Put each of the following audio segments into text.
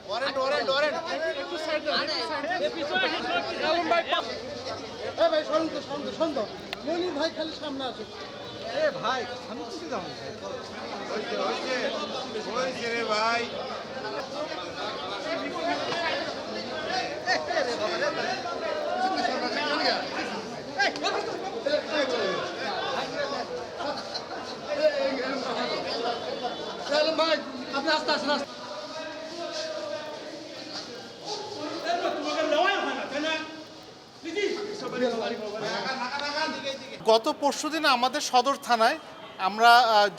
Warrant warrant warrant ভাই শান্ত শান্ত শান্ত মনির ভাই খালি সামনে আসে ভাই আমি কিছু যাবো হয়েছে রে ভাই ভাই আপনি আস্তে আসেন গত পরশুদিন আমাদের সদর থানায় আমরা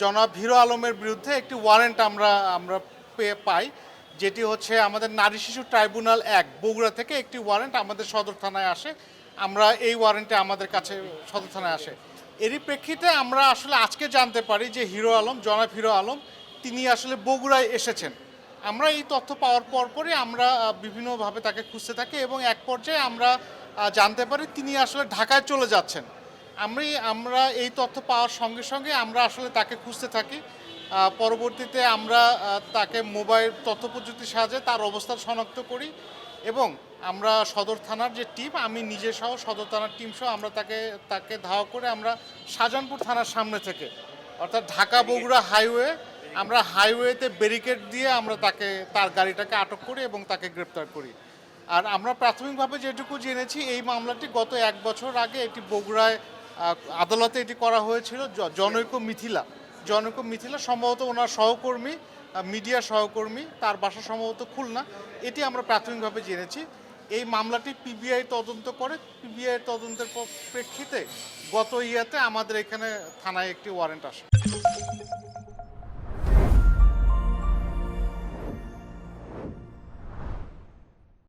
জনাব হিরো আলমের বিরুদ্ধে একটি ওয়ারেন্ট আমরা পাই, যেটি হচ্ছে আমাদের নারী শিশু ট্রাইব্যুনাল 1 বগুড়া থেকে একটি ওয়ারেন্ট আমাদের সদর থানায় আসে। আমরা এই ওয়ারেন্টে আমাদের কাছে সদর থানায় আসে। এরই প্রেক্ষিতে আমরা আসলে আজকে জানতে পারি যে হিরো আলম, জনাব হিরো আলম তিনি আসলে বগুড়ায় এসেছেন। আমরা এই তথ্য পাওয়ার পরপরই আমরা বিভিন্নভাবে তাকে খুঁজতে থাকি এবং এক পর্যায়ে আমরা জানতে পারি তিনি আসলে ঢাকায় চলে যাচ্ছেন। আমরা এই তথ্য পাওয়ার সঙ্গে সঙ্গে আমরা আসলে তাকে খুঁজতে থাকি। পরবর্তীতে আমরা তাকে মোবাইল তথ্য প্রযুক্তির সাহায্যে তার অবস্থান শনাক্ত করি এবং আমরা সদর থানার যে টিম, আমি নিজে সহ সদর থানার টিম সহ আমরা তাকে ধাওয়া করে আমরা শাহজাহানপুর থানার সামনে থেকে অর্থাৎ ঢাকা বগুড়া হাইওয়ে, আমরা হাইওয়েতে ব্যারিকেড দিয়ে আমরা তার গাড়িটাকে আটক করি এবং তাকে গ্রেপ্তার করি। আর আমরা প্রাথমিকভাবে যেটুকু জেনেছি এই মামলাটি গত 1 বছর আগে এটি বগুড়ায় আদালতে এটি করা হয়েছিল। জনৈক মিথিলা সম্ভবত ওনার সহকর্মী, মিডিয়া সহকর্মী, তার বাসা সম্ভবত খুলনা, এটি আমরা প্রাথমিকভাবে জেনেছি। এই মামলাটি পিবিআই তদন্ত করে, পিবিআই তদন্তের প্রেক্ষিতে গত ইয়াতে আমাদের এখানে থানায় একটি ওয়ারেন্ট আসে।